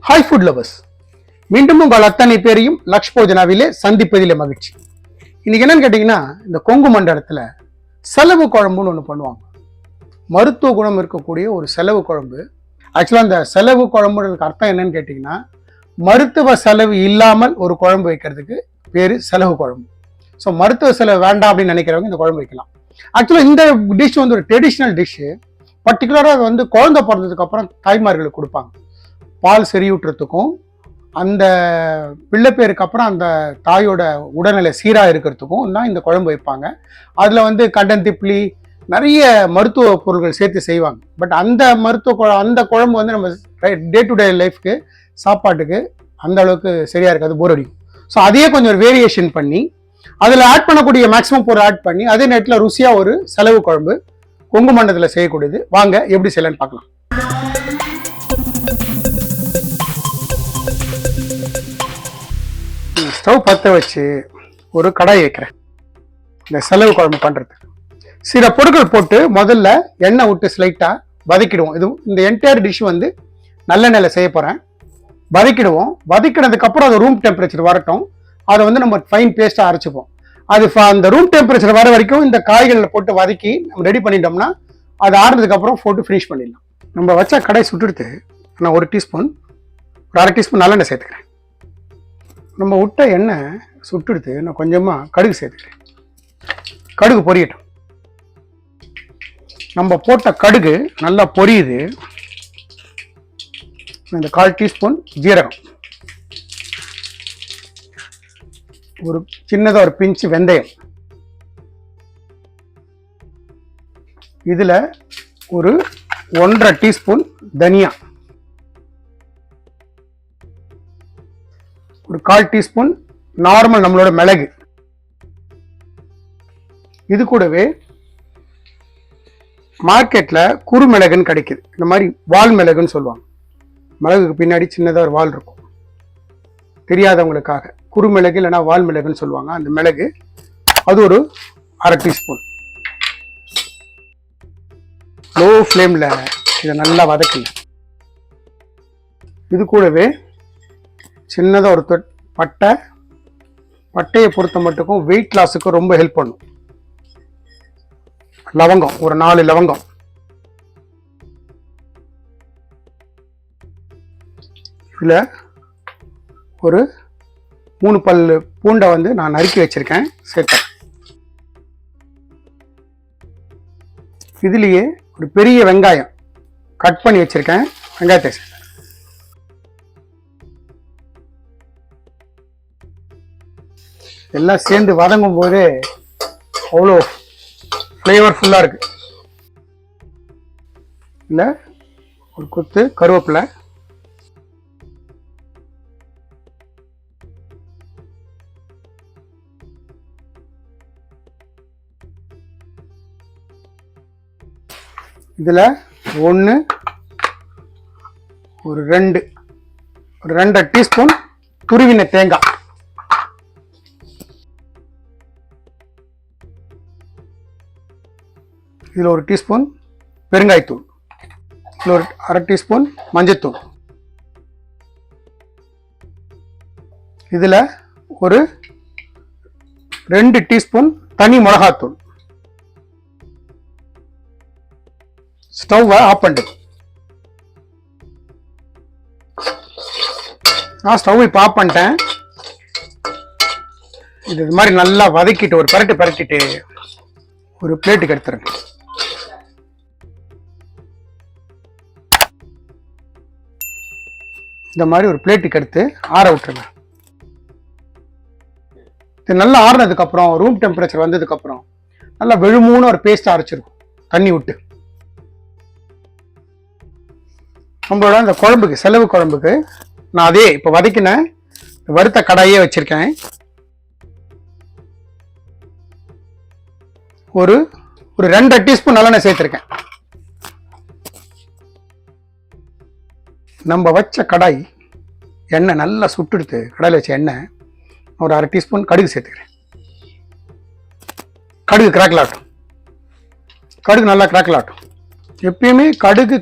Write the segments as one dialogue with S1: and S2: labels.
S1: Hi food lovers, மீண்டும் உங்கள் அத்தனை பேரையும் லக்ஷ் போஜனாவிலே சந்திப்பதிலே மகிழ்ச்சி. இன்னைக்கு என்னன்னு கேட்டீங்கன்னா, இந்த கொங்கு மண்டலத்தில் செலவு குழம்புன்னு ஒன்று பண்ணுவாங்க. மருத்துவ குணம் இருக்கக்கூடிய ஒரு செலவு குழம்பு. ஆக்சுவலாக அந்த செலவு குழம்புக்கு அர்த்தம் என்னன்னு கேட்டிங்கன்னா, மருத்துவ செலவு இல்லாமல் ஒரு குழம்பு வைக்கிறதுக்கு பேர் செலவு குழம்பு. ஸோ மருத்துவ செலவு வேண்டாம் அப்படின்னு நினைக்கிறவங்க இந்த குழம்பு வைக்கலாம். ஆக்சுவலாக இந்த டிஷ் வந்து ஒரு ட்ரெடிஷ்னல் டிஷ்ஷு. பர்டிகுலராக அது வந்து குழந்தை பிறந்ததுக்கு அப்புறம் தாய்மார்களுக்கு கொடுப்பாங்க. பால் செறியூட்டுறதுக்கும் அந்த பிள்ளை பேருக்கு அப்புறம் அந்த தாயோட உடல்நிலை சீராக இருக்கிறதுக்கும் தான் இந்த குழம்பு வைப்பாங்க. அதில் வந்து கண்டந்திப்ளி நிறைய மருத்துவ பொருட்கள் சேர்த்து செய்வாங்க. பட் அந்த குழம்பு வந்து நம்ம டே டு டே லைஃப்க்கு சாப்பாட்டுக்கு அந்த அளவுக்கு சரியாக இருக்காது, போர் அடிக்கும். ஸோ அதையே கொஞ்சம் ஒரு வேரியேஷன் பண்ணி அதில் ஆட் பண்ணக்கூடிய மேக்ஸிமம் பொருள் ஆட் பண்ணி அதே நேரத்தில் ருசியாக ஒரு செலவு குழம்பு கொங்கு மண்டலத்தில் செய்யக்கூடியது. வாங்க எப்படி செய்யலான்னு பார்க்கலாம். ஸ்டவ் பற்ற வச்சு ஒரு கடாய் வைக்கிறேன். இந்த செலவு குழம்பு பண்ணுறதுக்கு சில பொருட்கள் போட்டு முதல்ல எண்ணெய் விட்டு ஸ்லைட்டாக வதக்கிடுவோம். இந்த என்டையர் டிஷ் வந்து நல்லெண்ணெயில் செய்ய போகிறேன். வதக்கிடுவோம். வதக்கினதுக்கப்புறம் அது ரூம் டெம்பரேச்சர் வரட்டும். அதை வந்து நம்ம ஃபைன் பேஸ்ட்டாக அரைச்சிப்போம். அது அந்த ரூம் டெம்பரேச்சர் வர வரைக்கும் இந்த காய்களில் போட்டு வதக்கி நம்ம ரெடி பண்ணிட்டோம்னா அது ஆறுனதுக்கப்புறம் போட்டு ஃபினிஷ் பண்ணிடலாம். நம்ம வச்ச கடாய் சுட்டுடுத்து நான் ஒரு டீஸ்பூன், ஒரு அரை டீஸ்பூன் நல்லெண்ணெய் சேர்த்துக்கிறேன். நம்ம விட்ட எண்ணெய் சுட்டுடுத்து நான் கொஞ்சமாக கடுகு சேர்த்துக்கிறேன். கடுகு பொரியட்டும். நம்ம போட்ட கடுகு நல்லா பொரியுது. இந்த 1/4 டீஸ்பூன் ஜீரகம், ஒரு சின்னதாக ஒரு பிஞ்சு வெந்தயம், இதில் ஒரு 1.5 டீஸ்பூன் தனியா, ஒரு 1/4 டீஸ்பூன் நார்மல் நம்மளோட மிளகு, இது கூடவே மார்க்கெட்டில் குறு மிளகுன்னு கிடைக்குது. இந்த மாதிரி வால் மிளகுன்னு சொல்லுவாங்க. மிளகுக்கு பின்னாடி சின்னதாக ஒரு வால் இருக்கும். தெரியாதவங்களுக்காக குறு மிளகு இல்லைன்னா வால் மிளகுன்னு சொல்லுவாங்க. அந்த மிளகு அது ஒரு அரை டீஸ்பூன். லோ ஃப்ளேமில் இதை நல்லா வதக்குங்க. இது கூடவே சின்னதாக ஒரு பட்டையை பொறுத்த மட்டுக்கும் வெயிட் லாஸுக்கு ரொம்ப ஹெல்ப் பண்ணும். லவங்கம், ஒரு 4 லவங்கம். இதில் ஒரு 3 பல்லு பூண்டை வந்து நான் நறுக்கி வச்சிருக்கேன், சேர்த்தேன். இதுலேயே ஒரு பெரிய வெங்காயம் கட் பண்ணி வச்சிருக்கேன், வெங்காயத்தை சேர்த்தேன். எல்லாம் சேர்ந்து வதங்கும் போது அவ்வளோ ஃப்ளேவர்ஃபுல்லாக இருக்கு. இல்லை ஒரு கொத்து கருவேப்பிலை, இதில் ஒரு 2 டீஸ்பூன் துருவின தேங்காய், இதில் 1 டீஸ்பூன் பெருங்காயத்தூள், இதில் ஒரு அரை டீஸ்பூன் மஞ்சத்தூள், இதில் ஒரு 2 டீஸ்பூன் தனி மிளகாத்தூள். ஸ்டவ்வை ஆஃப் பண்ணிட்டு நான் ஸ்டவ் இப்போ ஆஃப் பண்ணிட்டேன். இது மாதிரி நல்லா வதக்கிட்டு ஒரு பரட்டிட்டு ஒரு பிளேட்டுக்கு எடுத்துருங்க. இந்த மாதிரி ஒரு பிளேட்டுக்கு எடுத்து ஆற விட்டுருங்க. இது நல்லா ஆறுனதுக்கப்புறம் ரூம் டெம்பரேச்சர் வந்ததுக்கப்புறம் நல்லா வெளுமூணு ஒரு பேஸ்ட் அரைச்சிருக்கும் தண்ணி விட்டு. நம்மளோட இந்த குழம்புக்கு, செலவு குழம்புக்கு நான் அதே இப்போ வதக்கின வறுத்த கடாயே வச்சிருக்கேன். ஒரு 2 டீஸ்பூன் நல்லெண்ணெய் சேர்த்துருக்கேன். நம்ம வச்ச கடாய் எண்ணெய் நல்லா சுட்டுடுத்து, கடாயில் வச்ச எண்ணெய் ஒரு அரை டீஸ்பூன் கடுகு சேர்த்துக்கிறேன். கடுகு கிராக்கில் ஆட்டும். கடுகு நல்லா கிராக்கில் ஆட்டும். எப்பயுமே கடுகு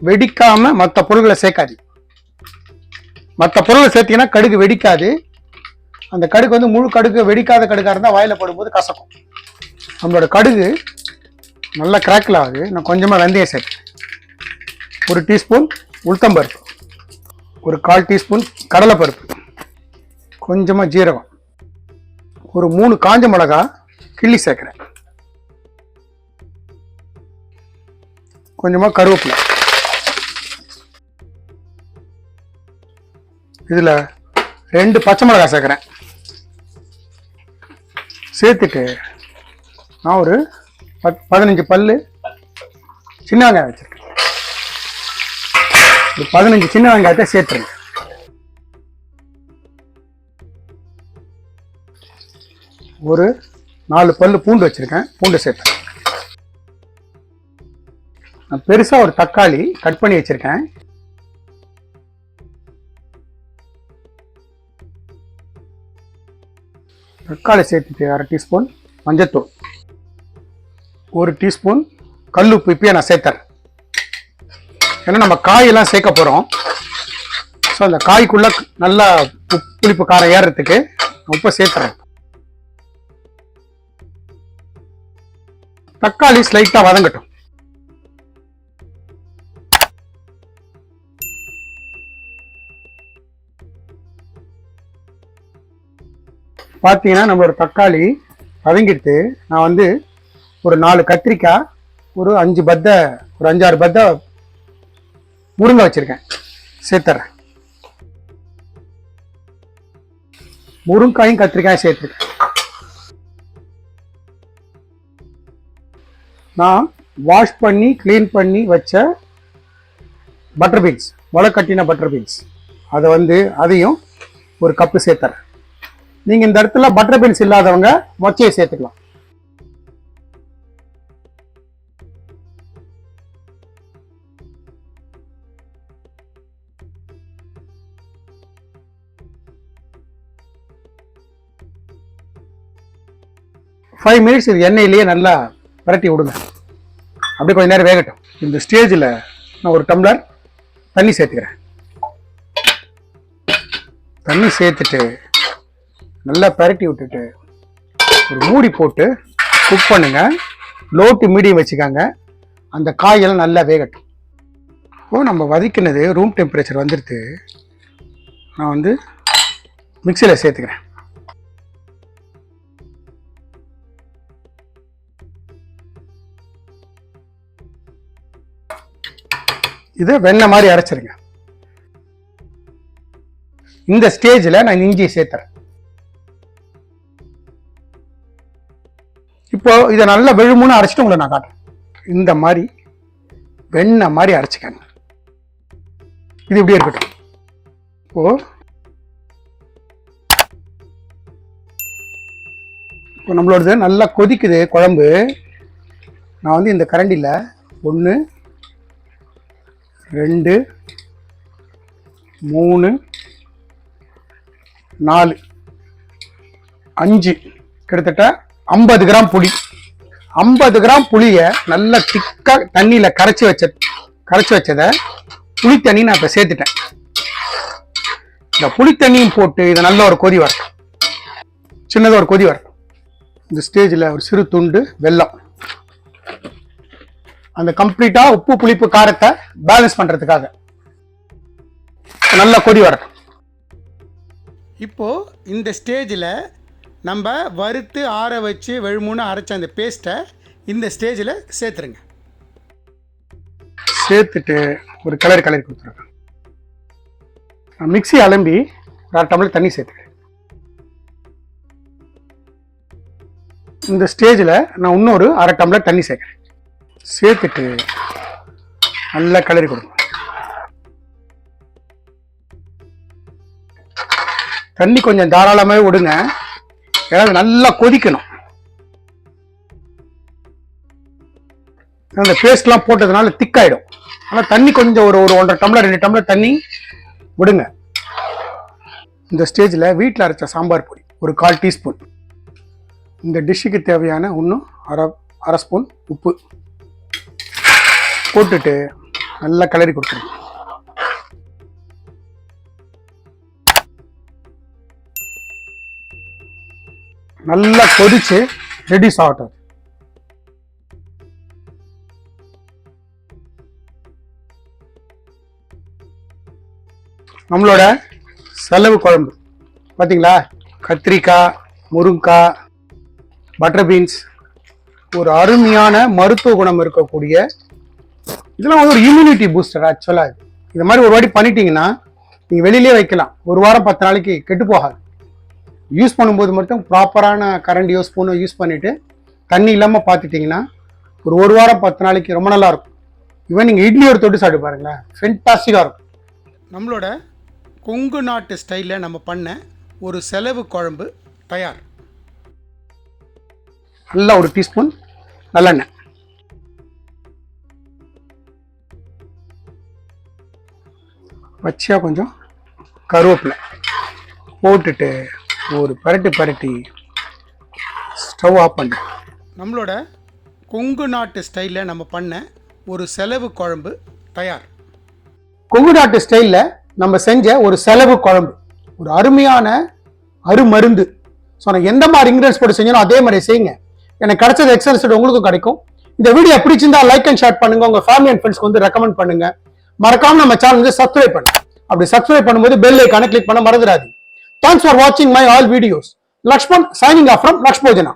S1: வெடிக்காம மற்ற பொருட்களை சேர்க்காது. மற்ற பொருளை சேர்த்தீங்கன்னா கடுகு வெடிக்காது. அந்த கடுகு வந்து முழு கடுகு வெடிக்காத கடுகாக இருந்தால் வாயில போடும்போது கசக்கும். நம்மளோட கடுகு நல்லா கிராக்கில் ஆகுது. நான் கொஞ்சமாக வெந்தயம் சேர்த்தேன். 1 டீஸ்பூன் உளுத்தம்பருப்பு, ஒரு 1/4 டீஸ்பூன் கடலைப்பருப்பு, கொஞ்சமாக ஜீரகம், ஒரு 3 காஞ்ச மிளகா கிள்ளி சேர்க்குறேன், கொஞ்சமாக கருவேப்பிலை. இதில் 2 பச்சை மிளகாய் சேர்க்குறேன். சேர்த்துட்டு நான் ஒரு 15 பல்லு சின்ன வெங்காயம் வச்சுருக்கேன். 15 சின்ன வெங்காயத்தை சேர்த்துருங்க. ஒரு 4 பல்லு பூண்டு வச்சுருக்கேன், பூண்டு சேர்த்தேன். நான் பெருசாக ஒரு தக்காளி கட் பண்ணி வச்சுருக்கேன். தக்காளி சேர்த்துட்டு 1/2 டீஸ்பூன் மஞ்சத்தூள், 1 டீஸ்பூன் கல்லுப்பு இப்பயே நான் சேர்த்துறேன். ஏன்னா நம்ம காயெல்லாம் சேர்க்க போகிறோம். ஸோ அந்த காய்க்குள்ள நல்லா புளிப்பு காரம் ஏறுறதுக்கு உப்பை சேர்த்துறேன். தக்காளி ஸ்லைட்டாக வதங்கட்டும். பார்த்தீங்கன்னா நம்மளோட தக்காளி வதங்கிட்டு நான் வந்து ஒரு 4 கத்திரிக்காய், ஒரு 5 பத்தை, ஒரு 5-6 பத்தை முருங்கை வச்சுருக்கேன், சேர்த்துறேன். முருங்காயும் கத்திரிக்காயும் சேர்த்துருக்கேன். நான் வாஷ் பண்ணி க்ளீன் பண்ணி வச்ச பட்டர் பீன்ஸ், முளை கட்டின பட்டர் பீன்ஸ், அதை வந்து அதையும் ஒரு கப்பு சேர்த்துறேன். நீங்கள் இந்த இடத்துல பட்டர் பீன்ஸ் இல்லாதவங்க மொச்சையை சேர்த்துக்கலாம். ஃபைவ் மினிட்ஸ் இது எண்ணெயிலேயே நல்லா பரட்டி விடுங்க. அப்படியே கொஞ்சம் நேரம் வேகட்டும். இந்த ஸ்டேஜில் நான் ஒரு டம்ளர் தண்ணி சேர்த்துக்கிறேன். தண்ணி சேர்த்துட்டு நல்லா பரட்டி விட்டுட்டு ஒரு மூடி போட்டு குக் பண்ணுங்க. லோ டு மீடியம் வச்சுக்காங்க. அந்த காயெல்லாம் நல்லா வேகட்டும். இப்போது நம்ம வதக்கினது ரூம் டெம்பரேச்சர் வந்துடுது. நான் வந்து மிக்சியில் சேர்த்துக்கிறேன். இதை வெண்ணெய் மாதிரி அரைச்சிருங்க. இந்த ஸ்டேஜில் நான் இஞ்சியை சேர்த்துறேன். இப்போ இதை நல்லா வெழுமுன்னு அரைச்சிட்டு உங்களை நான் காட்டுறேன். இந்த மாதிரி வெண்ணெய் மாதிரி அரைச்சிக்கங்க. இது இப்படியே இருக்கட்டும். இப்போ நம்மளோடது நல்லா கொதிக்குது குழம்பு. நான் வந்து இந்த கரண்டியில் 1 2 3 4 5 கிட்டத்தட்ட 50 கிராம் புளி, 50 கிராம் புளியை நல்லா திக்காக தண்ணியில் கரைச்சி வச்சதை புளி தண்ணி நான் இப்போ சேர்த்துட்டேன். இந்த புளி தண்ணியும் போட்டு இதை நல்ல ஒரு கொதி வரட்டும். சின்னதாக ஒரு கொதி வரட்டும். இந்த ஸ்டேஜில் ஒரு சிறு துண்டு வெல்லம், அந்த கம்ப்ளீட்டாக உப்பு புளிப்பு காரத்தை பேலன்ஸ் பண்ணுறதுக்காக நல்லா கொதி வரட்டும். இப்போது இந்த ஸ்டேஜில் நம்ம வறுத்து ஆற வச்சு வெழுமுன்னு அரைச்ச அந்த பேஸ்ட்டை இந்த ஸ்டேஜில் சேர்த்துருங்க. சேர்த்துட்டு ஒரு கலரி கொடுத்துருங்க. மிக்ஸி அலம்பி 1/2 டம்ளர் தண்ணி சேர்த்துக்கிறேன். இந்த ஸ்டேஜில் நான் இன்னொரு 1/2 டம்ளர் தண்ணி சேர்க்குறேன். சேர்த்துட்டு நல்லா கலரி கொடுங்க. தண்ணி கொஞ்சம் தாராளமாகவே விடுங்க. ஏன்னா நல்லா கொதிக்கணும். அந்த பேஸ்ட்லாம் போட்டதுனால திக்காயிடும். ஆனால் தண்ணி கொஞ்சம் ஒரு 1.5 டம்ளர் 2 டம்ளர் தண்ணி விடுங்க. இந்த ஸ்டேஜில் வீட்டில் அரைச்ச சாம்பார் பொடி ஒரு 1/4 டீஸ்பூன், இந்த டிஷ்ஷுக்கு தேவையான இன்னும் அரை ஸ்பூன் உப்பு போட்டுட்டு நல்லா கலரி கொடுத்துருங்க. நல்லா கொதிச்சு ரெடியூஸ் ஆகட்டும். நம்மளோட செலவு குழம்பு பார்த்தீங்களா, கத்திரிக்காய், முருங்கைக்காய், பட்டர் பீன்ஸ், ஒரு அருமையான மருத்துவ குணம் இருக்கக்கூடிய, இதெல்லாம் வந்து ஒரு இம்யூனிட்டி பூஸ்டர். ஆக்சுவலாக இது மாதிரி ஒரு வாட்டி பண்ணிட்டீங்கன்னா நீங்கள் வெளியிலே வைக்கலாம், ஒரு வாரம் 10 நாளைக்கு கெட்டு போகாது. யூஸ் பண்ணும்போது மட்டும் ப்ராப்பரான கரண்டியோ ஸ்பூனோ யூஸ் பண்ணிவிட்டு தண்ணி இல்லாமல் பார்த்துட்டிங்கன்னா ஒரு வாரம் 10 நாளைக்கு ரொம்ப நல்லா இருக்கும். ஈவன் நீங்கள் இட்லி ஒரு தொட்டு சாப்பிட்டு பாருங்களேன், ஃபென்டாஸ்டிக்காக இருக்கும். நம்மளோட கொங்கு நாட்டு ஸ்டைலில் நம்ம பண்ண ஒரு செலவு குழம்பு தயார். நல்லா ஒரு டீஸ்பூன் நல்லெண்ணெய், பச்சையாக கொஞ்சம் கருவேப்பிலை போட்டுட்டு ஒரு பரட்டி ஸ்டவ் ஆஃப் பண்ணு. நம்மளோட கொங்கு நாட்டு ஸ்டைலில் நம்ம பண்ண ஒரு செலவு குழம்பு தயார். கொங்கு நாட்டு ஸ்டைலில் நம்ம செஞ்ச ஒரு செலவு குழம்பு ஒரு அருமையான அருமருந்து. ஸோ நான் எந்த மாதிரி இன்கிரியன்ஸ் போட்டு செஞ்சோம் அதே மாதிரி செய்யுங்க. எனக்கு கிடைச்சது எக்ஸல் ரிசல்ட் உங்களுக்கும் கிடைக்கும். இந்த வீடியோ பிடிச்சிருந்தா லைக் அண்ட் ஷேர் பண்ணுங்க, உங்க ஃபேமிலி அண்ட் ஃப்ரெண்ட்ஸ்க்கு வந்து ரெக்கமெண்ட் பண்ணுங்க. மறக்காம நம்ம சேனல் வந்து சப்ஸ்கிரைப் பண்ணுங்க. அப்படி சப்ஸ்கிரைப் பண்ணும்போது பெல் ஐகானை கிளிக் பண்ண மறந்துடாதீங்க. Thanks for watching my all videos. Lakshman signing off from Lakshpojana.